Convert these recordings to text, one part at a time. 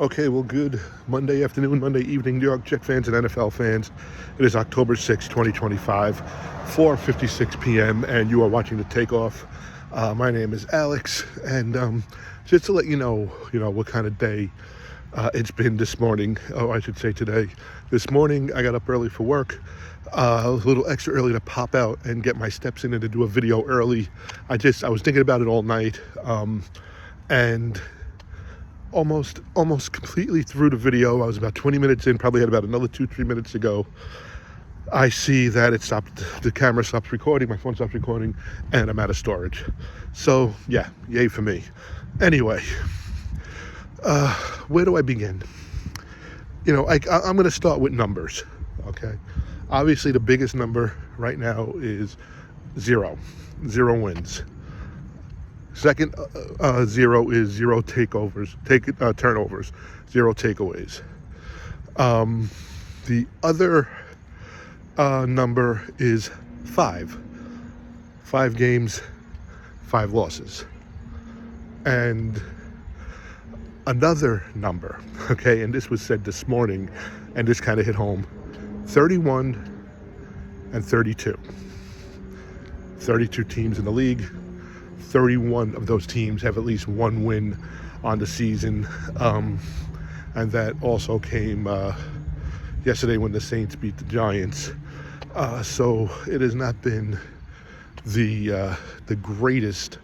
Okay, well, good Monday afternoon, Monday evening, New York Jet fans and NFL fans. It is October 6, 2025, 4:56 p.m., and you are watching The Takeoff. My name is Alex, and just to let you know, what kind of day it's been this morning, or I should say today. This morning, I got up early for work, a little extra early to pop out and get my steps in and to do a video early. I was thinking about it all night, and almost completely through the video. I was about 20 minutes in, probably had about another 2-3 minutes to go. I see that it stopped, the camera stops recording, my phone stops recording, and I'm out of storage. So yeah, yay for me. Anyway, where do I begin? I'm going to start with numbers, okay? Obviously, the biggest number right now is 0 wins. Second, 0 is 0 turnovers, 0 takeaways. The other number is 5. 5 games, 5 losses. And another number, okay, and this was said this morning, and this kind of hit home, 31 and 32. 32 teams in the league. 31 of those teams have at least one win on the season, and that also came yesterday when the Saints beat the Giants. So it has not been the greatest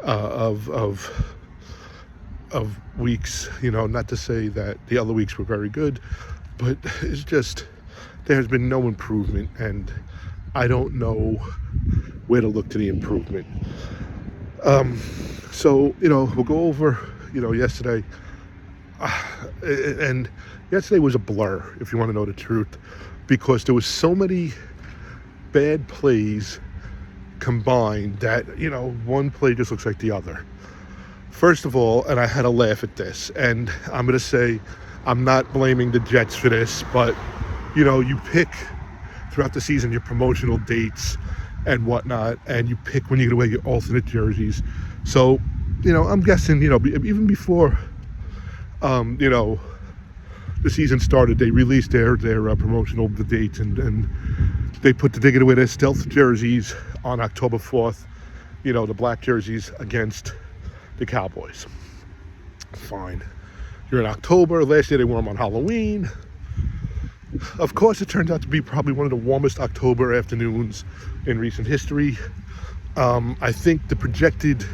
of weeks. Not to say that the other weeks were very good, but it's just there has been no improvement, and I don't know where to look to the improvement. So we'll go over yesterday, and yesterday was a blur, if you want to know the truth, because there was so many bad plays combined that one play just looks like the other. First of all, and I had to laugh at this, and I'm going to say I'm not blaming the Jets for this, but you pick throughout the season your promotional dates and whatnot, and you pick when you're going to wear your alternate jerseys. So, I'm guessing, even before, the season started, they released their promotional dates, and they're going to wear their stealth jerseys on October 4th, the black jerseys against the Cowboys. Fine. You're in October. Last year they wore them on Halloween. Of course, it turned out to be probably one of the warmest October afternoons in recent history. I think the projected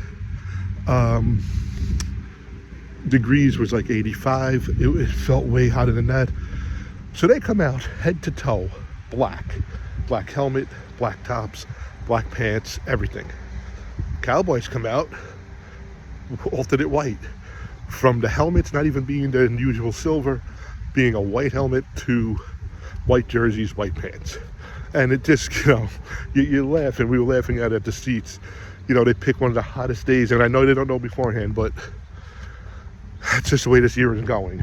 degrees was like 85. It felt way hotter than that. So they come out head to toe, black helmet, black tops, black pants, everything. Cowboys come out alternate white, from the helmets not even being the usual silver, being a white helmet, to white jerseys, white pants. And it just, you laugh, and we were laughing at the seats. They pick one of the hottest days, and I know they don't know beforehand, but that's just the way this year is going.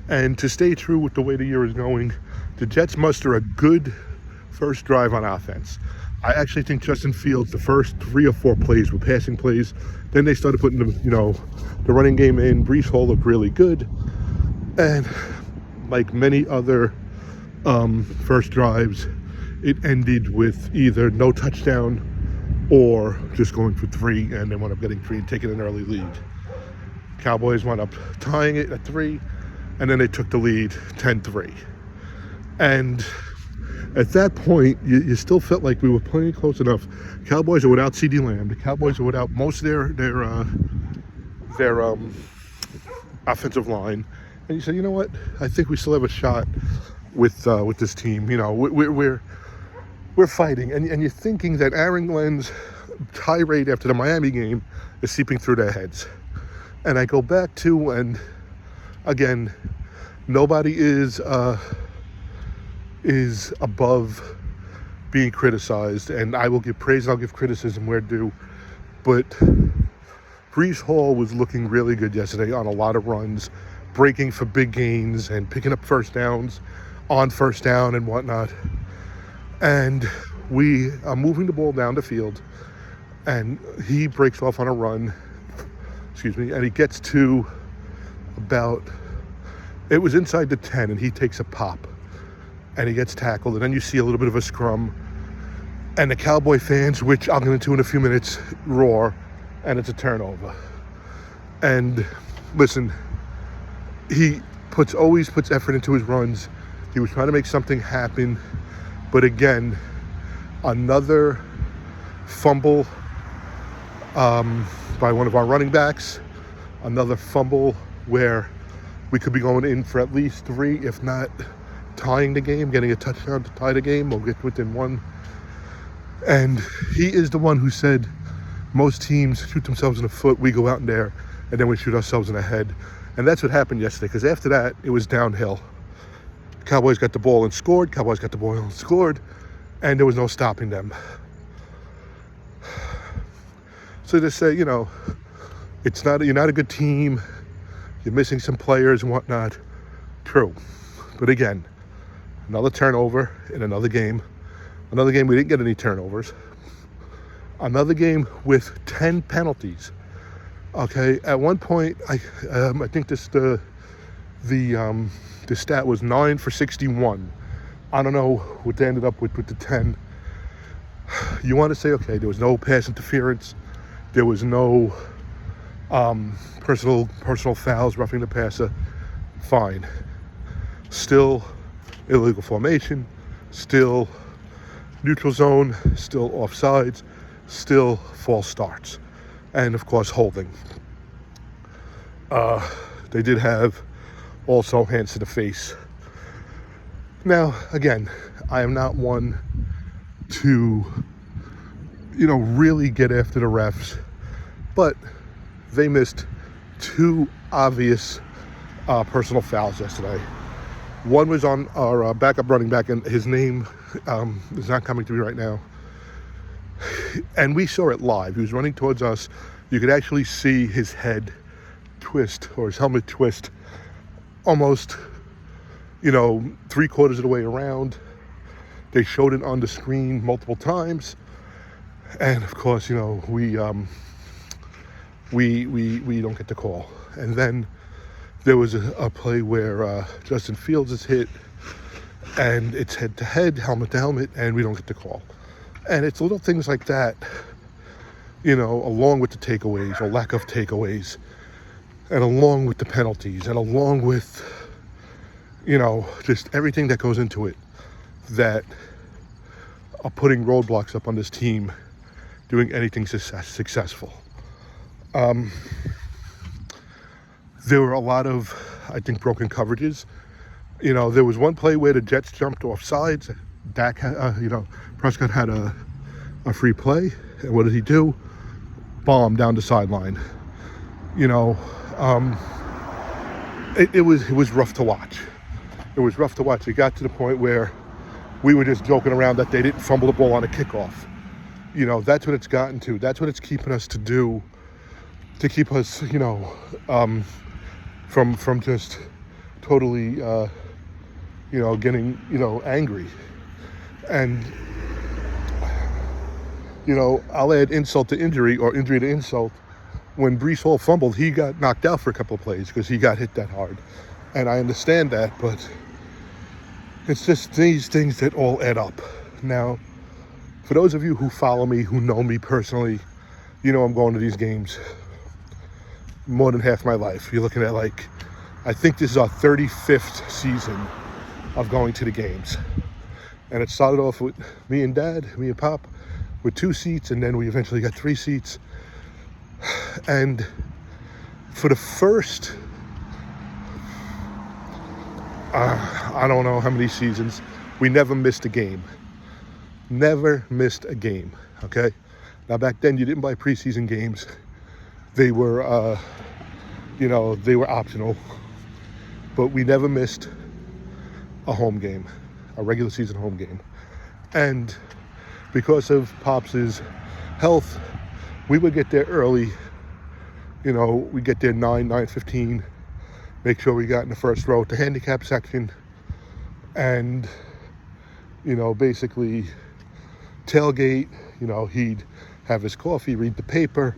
And to stay true with the way the year is going, the Jets muster a good first drive on offense. I actually think Justin Fields, the first 3 or 4 plays were passing plays. Then they started putting the running game in. Breece Hall looked really good. And like many other first drives, it ended with either no touchdown or just going for 3, and they wound up getting 3 and taking an early lead. Cowboys wound up tying it at 3, and then they took the lead 10-3. And at that point, you still felt like we were playing close enough. Cowboys are without CeeDee Lamb. The Cowboys are without most of their offensive line. And you said, what? I think we still have a shot with this team. We're fighting, and you're thinking that Aaron Glenn's tirade after the Miami game is seeping through their heads. And I go back to, and again, nobody is above being criticized, and I will give praise and I'll give criticism where due. But Breece Hall was looking really good yesterday on a lot of runs, breaking for big gains and picking up first downs on first down and whatnot. And we are moving the ball down the field, and he breaks off on a run, and he gets to about It was inside the 10, and he takes a pop, and he gets tackled, and then you see a little bit of a scrum, and the Cowboy fans, which I'll get into in a few minutes, roar, and it's a turnover. And listen, he always puts effort into his runs. He was trying to make something happen, but again, another fumble by one of our running backs, another fumble where we could be going in for at least 3, if not tying the game, getting a touchdown to tie the game or get within 1. And he is the one who said most teams shoot themselves in the foot, we go out in there, and then we shoot ourselves in the head. And that's what happened yesterday, because after that, it was downhill. Cowboys got the ball and scored, and there was no stopping them. So they say, you're not a good team, you're missing some players and whatnot. True. But again, another turnover in another game. Another game we didn't get any turnovers. Another game with 10 penalties. Okay, at one point, I think the stat was 9 for 61. I don't know what they ended up with the 10. You want to say, okay, there was no pass interference. There was no personal fouls, roughing the passer. Fine. Still illegal formation. Still neutral zone. Still offsides. Still false starts. And of course, holding. They did have also hands to the face. Now, again, I am not one to, really get after the refs, but they missed 2 obvious personal fouls yesterday. One was on our backup running back, and his name is not coming to me right now. And we saw it live. He was running towards us. You could actually see his head twist, or his helmet twist, almost, 3/4 of the way around. They showed it on the screen multiple times. And of course, we don't get the call. And then there was a play where Justin Fields is hit, and it's head to head, helmet to helmet, and we don't get the call. And it's little things like that, along with the takeaways or lack of takeaways, and along with the penalties, and along with, just everything that goes into it, that are putting roadblocks up on this team doing anything successful. There were a lot of, I think, broken coverages. There was one play where the Jets jumped off sides. Dak, Prescott had a free play, and what did he do? Bomb down the sideline. It was rough to watch. It was rough to watch. It got to the point where we were just joking around that they didn't fumble the ball on a kickoff. That's what it's gotten to. That's what it's keeping us to do, to keep us, from just totally, getting, angry. And, I'll add insult to injury, or injury to insult. When Breece Hall fumbled, he got knocked out for a couple of plays because he got hit that hard. And I understand that, but it's just these things that all add up. Now, for those of you who follow me, who know me personally, I'm going to these games more than half my life. You're looking at I think this is our 35th season of going to the games. And it started off with me and Pop, with 2 seats, and then we eventually got 3 seats. And for the first, I don't know how many seasons, we never missed a game. Never missed a game, okay? Now, back then, you didn't buy preseason games. They were, they were optional. But we never missed a home game, a regular season home game. And because of Pops' health, we would get there early. We get there 9:15, make sure we got in the first row at the handicap section, and, basically tailgate. He'd have his coffee, read the paper.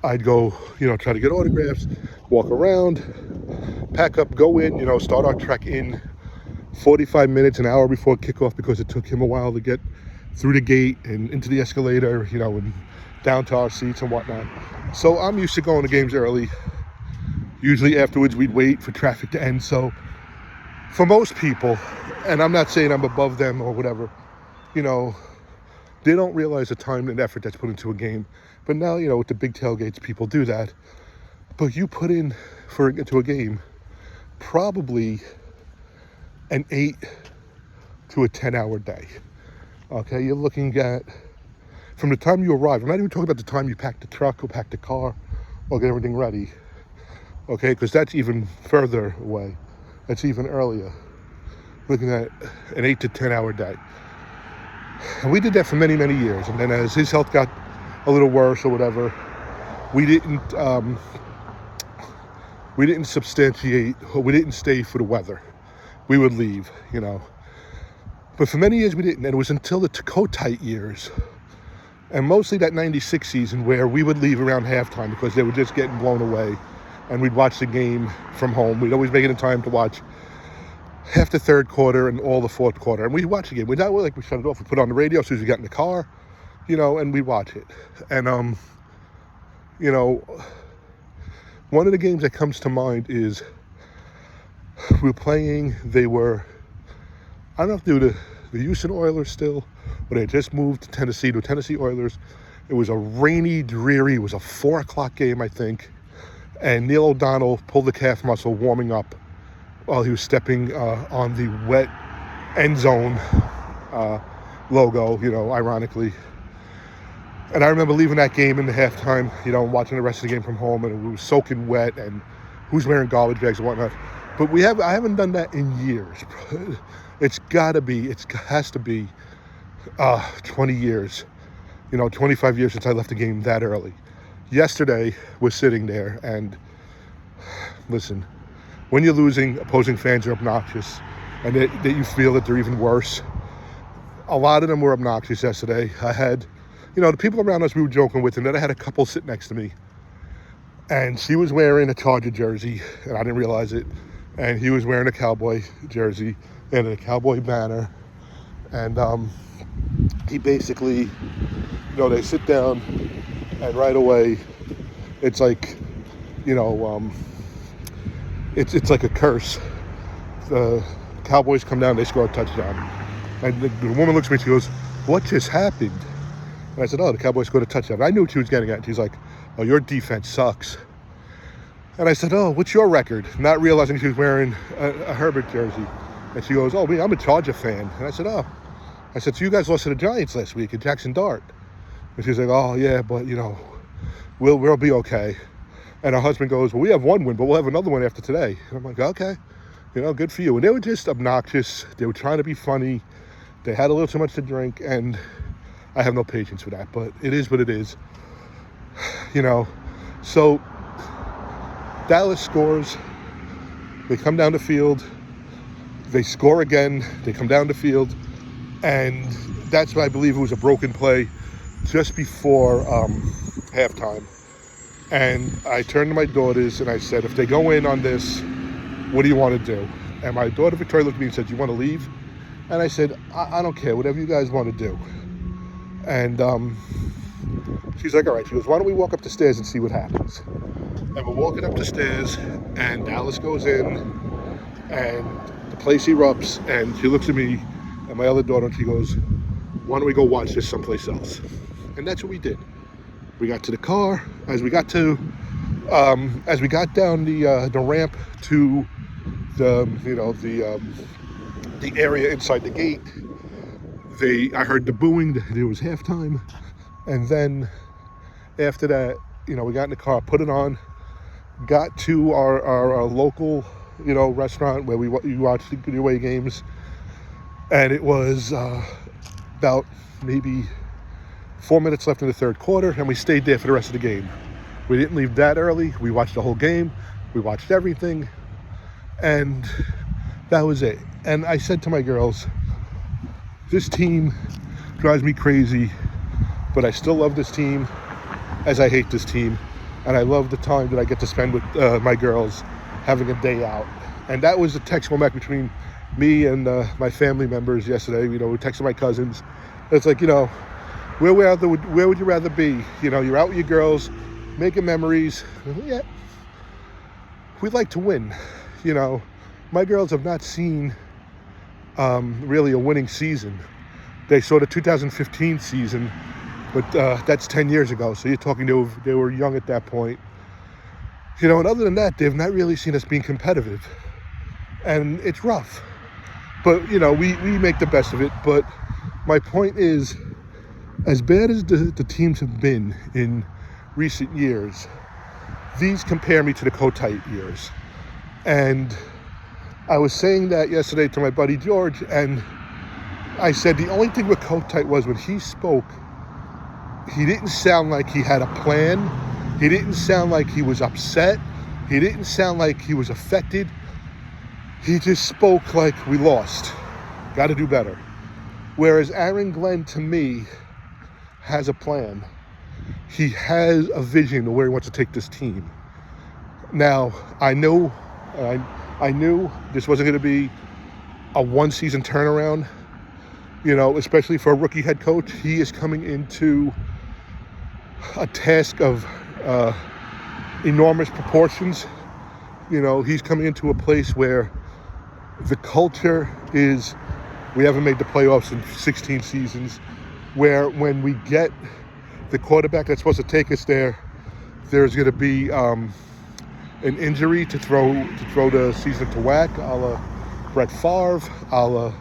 I'd go, try to get autographs, walk around, pack up, go in, start our trek in 45 minutes, an hour before kickoff, because it took him a while to get through the gate and into the escalator, and down to our seats and whatnot. So I'm used to going to games early. Usually afterwards we'd wait for traffic to end. So for most people, and I'm not saying I'm above them or whatever, they don't realize the time and effort that's put into a game. But now, with the big tailgates, people do that. But you put into a game probably an 8 to a 10-hour day. Okay, you're looking at, from the time you arrive, I'm not even talking about the time you pack the truck or pack the car or get everything ready. Okay, because that's even further away. That's even earlier. Looking at an 8 to 10-hour day. And we did that for many, many years. And then as his health got a little worse or whatever, we didn't substantiate, or we didn't stay for the weather. We would leave, But for many years we didn't. And it was until the Tacotite years, and mostly that 96 season, where we would leave around halftime because they were just getting blown away. And we'd watch the game from home. We'd always make it in time to watch half the third quarter and all the fourth quarter. And we'd watch the game. We'd not like we shut it off. We put it on the radio as soon as we got in the car, and we'd watch it. And, one of the games that comes to mind is we were playing, I don't know if they were the Houston Oilers still, but they had just moved to Tennessee, to Tennessee Oilers. It was a rainy, dreary, it was a 4 o'clock game, I think. And Neil O'Donnell pulled the calf muscle warming up while he was stepping on the wet end zone logo, ironically. And I remember leaving that game in the halftime, watching the rest of the game from home, and it was soaking wet, and who's wearing garbage bags and whatnot. But I haven't done that in years. It has to be 20 years, 25 years since I left the game that early. Yesterday, we're sitting there, and listen, when you're losing, opposing fans are obnoxious, and that you feel that they're even worse. A lot of them were obnoxious yesterday. I had, the people around us we were joking with, and then I had a couple sit next to me, and she was wearing a Charger jersey, and I didn't realize it, and he was wearing a Cowboy jersey and a Cowboy banner, and he basically, they sit down, and right away, it's like, it's like a curse. The Cowboys come down, they score a touchdown. And the woman looks at me, she goes, "What just happened?" And I said, "Oh, the Cowboys scored a touchdown." I knew what she was getting at. She's like, "Oh, your defense sucks." And I said, "Oh, what's your record?" Not realizing she was wearing a Herbert jersey. And she goes, "Oh, I'm a Charger fan." And I said, "Oh." I said, "So you guys lost to the Giants last week at Jackson Dart." And she's like, "Oh, yeah, but, we'll be okay." And her husband goes, "Well, we have one win, but we'll have another one after today." And I'm like, "Okay, good for you." And they were just obnoxious. They were trying to be funny. They had a little too much to drink, and I have no patience for that. But it is what it is. So Dallas scores. They come down the field. They score again. They come down the field. And that's what I believe it was a broken play just before halftime. And I turned to my daughters and I said, "If they go in on this, what do you want to do?" And my daughter Victoria looked at me and said, "Do you want to leave?" And I said, I don't care, whatever you guys want to do." And she's like, "All right." She goes, "Why don't we walk up the stairs and see what happens?" And we're walking up the stairs, and Dallas goes in, and the place erupts, and she looks at me and my other daughter, and she goes, "Why don't we go watch this someplace else?" And that's what we did. We got to the car. As we got down the ramp to the area inside the gate, I heard the booing. It was halftime, and then after that, we got in the car, put it on, got to our local restaurant where we watch the away games, and it was about maybe 4 minutes left in the third quarter, and we stayed there for the rest of the game. We didn't leave that early. We watched the whole game. We watched everything, and that was it. And I said to my girls, this team drives me crazy, but I still love this team as I hate this team, and I love the time that I get to spend with my girls having a day out. And that was the text going back between me and my family members yesterday. We texted my cousins. It's like, where would you rather be? You're out with your girls, making memories. Yeah, we'd like to win. My girls have not seen really a winning season. They saw the 2015 season, but that's 10 years ago. So you're talking they were young at that point. And other than that, they've not really seen us being competitive. And it's rough. But, we make the best of it. But my point is, as bad as the teams have been in recent years, these compare me to the Kotite years. And I was saying that yesterday to my buddy George, and I said the only thing with Kotite was when he spoke, he didn't sound like he had a plan. He didn't sound like he was upset. He didn't sound like he was affected. He just spoke like we lost. Got to do better. Whereas Aaron Glenn, to me, has a plan. He has a vision of where he wants to take this team. Now, I knew this wasn't going to be a one-season turnaround, especially for a rookie head coach. He is coming into a task of enormous proportions. He's coming into a place where the culture is, we haven't made the playoffs in 16 seasons, where when we get the quarterback that's supposed to take us there, there's going to be an injury to throw the season to whack, a la Brett Favre, a la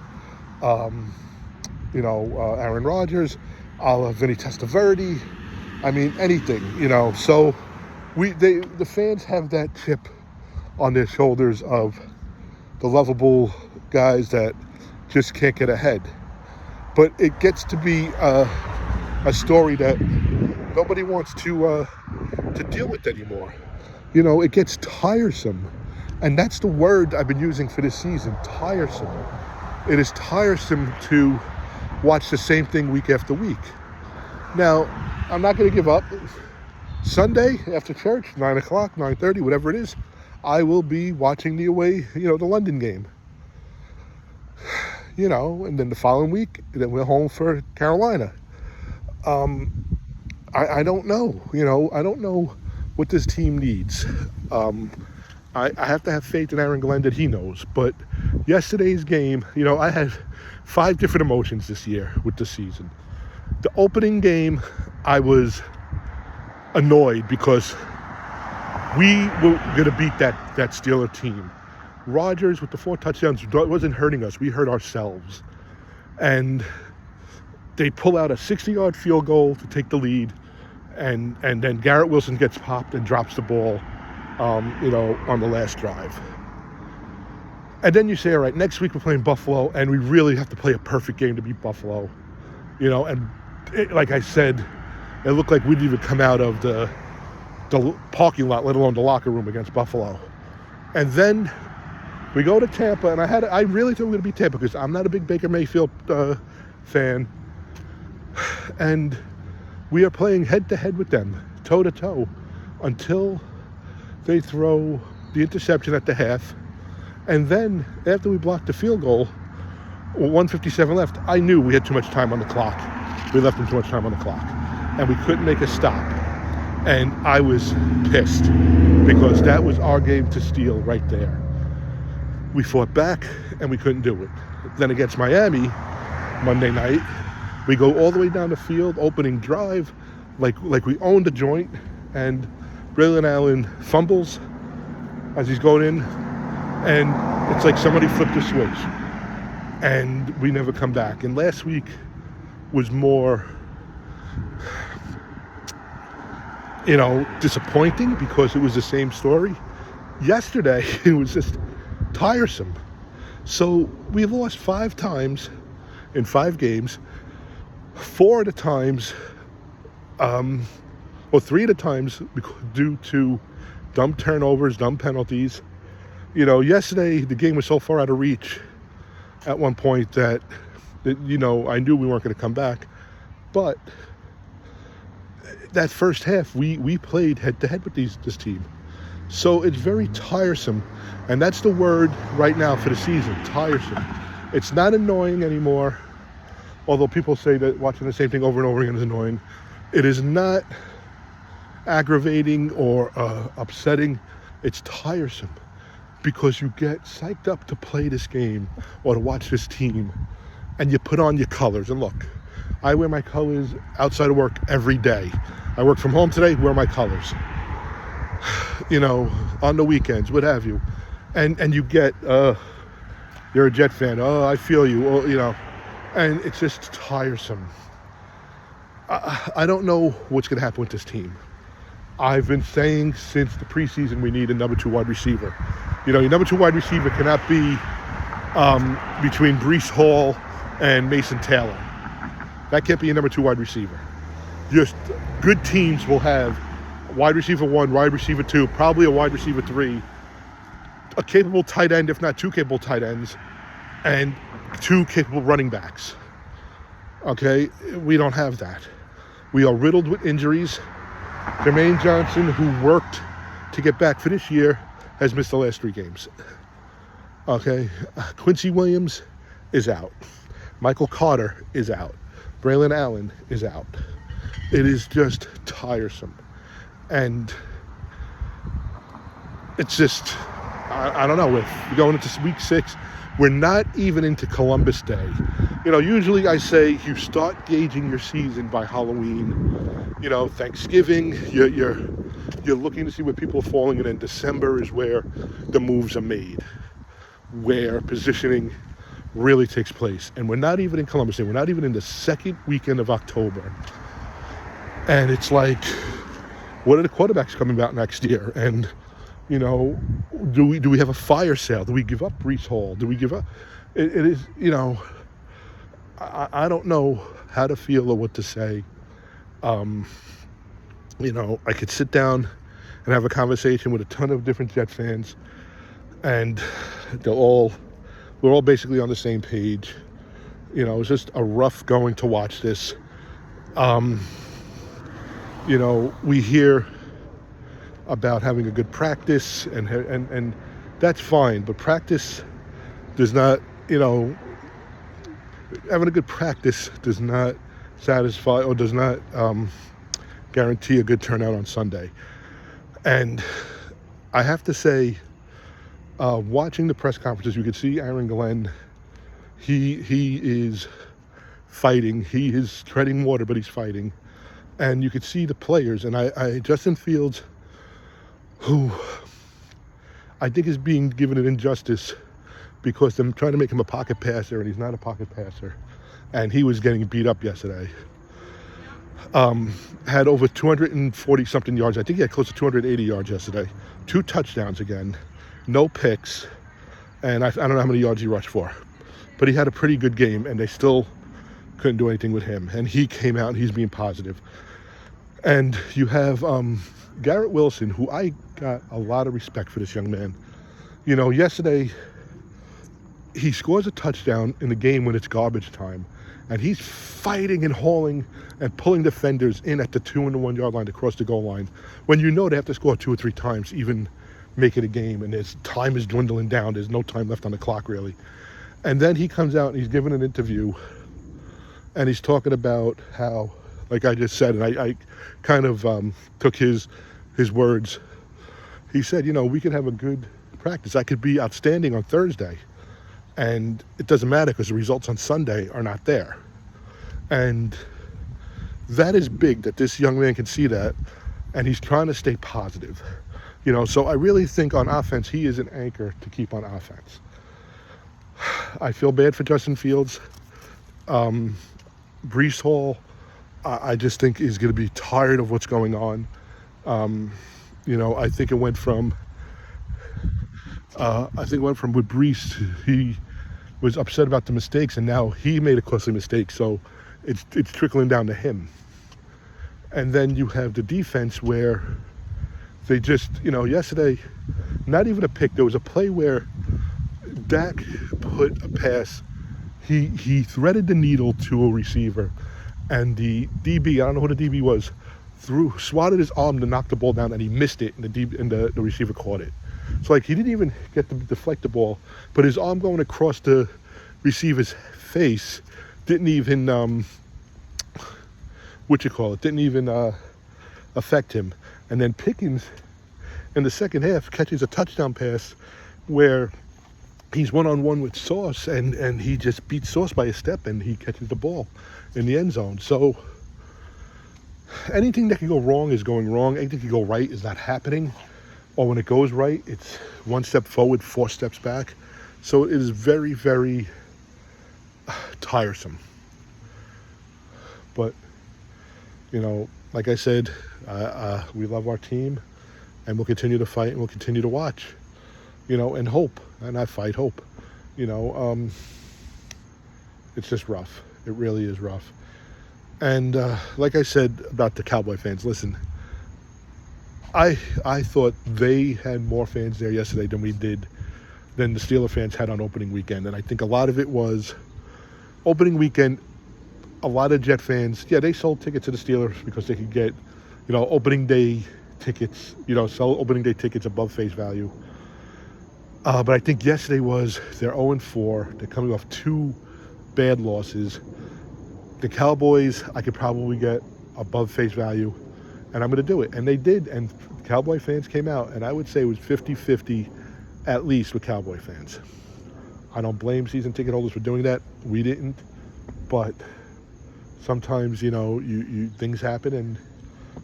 Aaron Rodgers, a la Vinny Testaverde. I mean, anything, So the fans have that chip on their shoulders of the lovable guys that just can't get ahead. But it gets to be a story that nobody wants to deal with anymore. It gets tiresome. And that's the word I've been using for this season, tiresome. It is tiresome to watch the same thing week after week. Now, I'm not going to give up. Sunday after church, 9 o'clock, 9:30, whatever it is, I will be watching the away, the London game. And then the following week, then we're home for Carolina. I don't know. I don't know what this team needs. I have to have faith in Aaron Glenn that he knows. But yesterday's game, I had 5 different emotions this year with the season. The opening game, I was annoyed because we were going to beat that Steeler team. Rodgers with the 4 touchdowns wasn't hurting us. We hurt ourselves. And they pull out a 60-yard field goal to take the lead. And then Garrett Wilson gets popped and drops the ball, on the last drive. And then you say, all right, next week we're playing Buffalo, and we really have to play a perfect game to beat Buffalo. And like I said, it looked like we didn't even come out of the parking lot, let alone the locker room against Buffalo. And then we go to Tampa, and I really thought we were going to beat Tampa because I'm not a big Baker Mayfield fan. And we are playing head-to-head with them, toe-to-toe, until they throw the interception at the half. And then, after we blocked the field goal, 1:57 left, I knew we had too much time on the clock. We left them too much time on the clock. And we couldn't make a stop. And I was pissed because that was our game to steal right there. We fought back, and we couldn't do it. Then against Miami, Monday night, we go all the way down the field, opening drive, like we owned the joint, and Braylon Allen fumbles as he's going in, and it's like somebody flipped a switch, and we never come back. And last week was more, disappointing because it was the same story. Yesterday, it was just tiresome. So we lost 5 times in 5 games. 4 of the times, 3 of the times due to dumb turnovers, dumb penalties. Yesterday the game was so far out of reach at one point that I knew we weren't going to come back. But that first half, we played head-to-head with this team. So it's very tiresome. And that's the word right now for the season, tiresome. It's not annoying anymore, although people say that watching the same thing over and over again is annoying. It is not aggravating or upsetting. It's tiresome because you get psyched up to play this game or to watch this team, and you put on your colors. And look, I wear my colors outside of work every day. I work from home today, wear my colors. On the weekends, what have you. And you get, you're a Jet fan, oh, I feel you, and it's just tiresome. I don't know what's going to happen with this team. I've been saying since the preseason we need a number 2 wide receiver. Your number 2 wide receiver cannot be between Breece Hall and Mason Taylor. That can't be a number 2 wide receiver. Just good teams will have wide receiver 1, wide receiver 2, probably a wide receiver 3, a capable tight end, if not 2 capable tight ends, and 2 capable running backs. Okay, we don't have that. We are riddled with injuries. Jermaine Johnson, who worked to get back for this year, has missed the last 3 games. Okay, Quincy Williams is out. Michael Carter is out. Braylon Allen is out. It is just tiresome. And it's just, I don't know, if we're going into week 6, we're not even into Columbus Day. Usually I say you start gauging your season by Halloween. Thanksgiving, you're looking to see where people are falling, and then December is where the moves are made, where positioning really takes place. And we're not even in Columbus Day. We're not even in the second weekend of October. And it's like, what are the quarterbacks coming out next year? And, do we have a fire sale? Do we give up Breece Hall? Do we give up? It is, I don't know how to feel or what to say. I could sit down and have a conversation with a ton of different Jet fans, and we're all basically on the same page. It's just a rough going to watch this. We hear about having a good practice, and that's fine, but practice does not, having a good practice does not satisfy or does not guarantee a good turnout on Sunday. And I have to say, watching the press conferences, you could see Aaron Glenn. He is fighting. He is treading water, but he's fighting. And you could see the players. And I Justin Fields, who I think is being given an injustice because they're trying to make him a pocket passer, and he's not a pocket passer. And he was getting beat up yesterday. Had over 240-something yards. I think he had close to 280 yards yesterday. 2 touchdowns again. No picks. And I don't know how many yards he rushed for. But he had a pretty good game, and they still couldn't do anything with him. And he came out, and he's being positive. And you have Garrett Wilson, who I got a lot of respect for this young man. Yesterday, he scores a touchdown in the game when it's garbage time. And he's fighting and hauling and pulling defenders in at the 2 and the 1 yard line to cross the goal line, when they have to score 2 or 3 times, even make it a game, and his time is dwindling down. There's no time left on the clock, really. And then he comes out and he's giving an interview, and he's talking about how, like I just said, and I kind of took his words. He said, we could have a good practice. I could be outstanding on Thursday, and it doesn't matter because the results on Sunday are not there. And that is big that this young man can see that, and he's trying to stay positive. So I really think on offense, he is an anchor to keep on offense. I feel bad for Justin Fields. Breece Hall, I just think is going to be tired of what's going on. I think it went from with Breece, he was upset about the mistakes, and now he made a costly mistake, so it's trickling down to him. And then you have the defense where they just, yesterday, not even a pick. There was a play where Dak put a pass. He threaded the needle to a receiver, and the DB, I don't know who the DB was, swatted his arm to knock the ball down, and he missed it, and the receiver caught it. So like he didn't even get to deflect the ball, but his arm going across the receiver's face didn't even didn't even affect him. And then Pickens in the second half catches a touchdown pass where he's one-on-one with Sauce, and he just beats Sauce by a step, and he catches the ball in the end zone. So anything that can go wrong is going wrong. Anything that can go right is not happening. Or when it goes right, it's one step forward, 4 steps back. So it is very, very tiresome. But, you know, like I said, we love our team, and we'll continue to fight, and we'll continue to watch, you know, and hope. And I fight hope. You know, it's just rough. It really is rough. And like I said about the Cowboy fans, listen, I thought they had more fans there yesterday than the Steeler fans had on opening weekend. And I think a lot of it was opening weekend. A lot of Jet fans, yeah, they sold tickets to the Steelers because they could get, you know, opening day tickets, sell opening day tickets above face value. But I think yesterday was they're 0-4. They're coming off 2 bad losses. The Cowboys, I could probably get above face value, and I'm going to do it. And they did, and Cowboy fans came out, and I would say it was 50-50 at least with Cowboy fans. I don't blame season ticket holders for doing that. We didn't, but sometimes, you know, you things happen and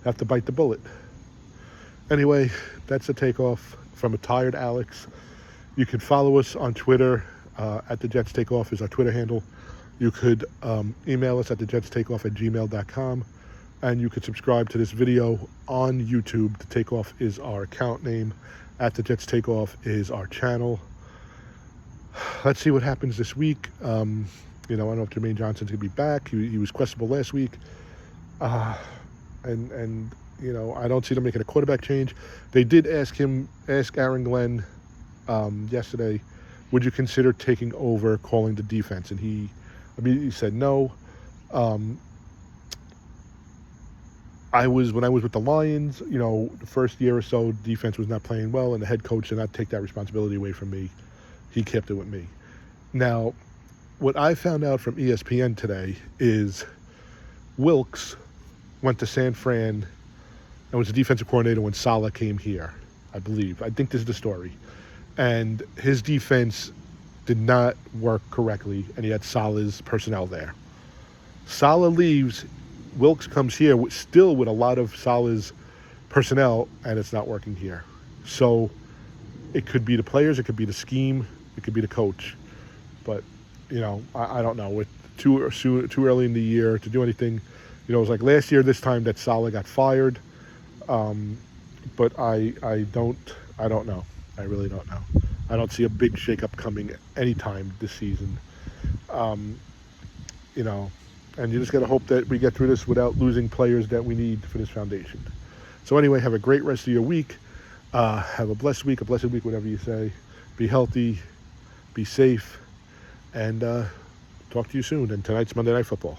have to bite the bullet. Anyway, that's the takeoff from a tired Alex. You can follow us on Twitter. At the Jets Takeoff is our Twitter handle. You could email us at thejetstakeoff@gmail.com, and you could subscribe to this video on YouTube. The Takeoff is our account name. At the Jets Takeoff is our channel. Let's see what happens this week. You know, I don't know if Jermaine Johnson's going to be back. He was questionable last week. And you know, I don't see them making a quarterback change. They did ask Aaron Glenn yesterday, would you consider taking over calling the defense? And he immediately said no. When I was with the Lions, you know, the first year or so, defense was not playing well, and the head coach did not take that responsibility away from me. He kept it with me. Now, what I found out from ESPN today is Wilks went to San Fran and was a defensive coordinator when Saleh came here, I believe. I think this is the story. And his defense did not work correctly, and he had Saleh's personnel there. Saleh leaves, Wilks comes here still with a lot of Saleh's personnel, and it's not working here. So it could be the players, it could be the scheme, it could be the coach. But, you know, I don't know. With too early in the year to do anything. You know, it was like last year this time that Saleh got fired. But I don't know. I really don't know. I don't see a big shakeup coming anytime this season. You know, and you just got to hope that we get through this without losing players that we need for this foundation. So anyway, have a great rest of your week. Have a blessed week, whatever you say. Be healthy, be safe, and talk to you soon. And tonight's Monday Night Football.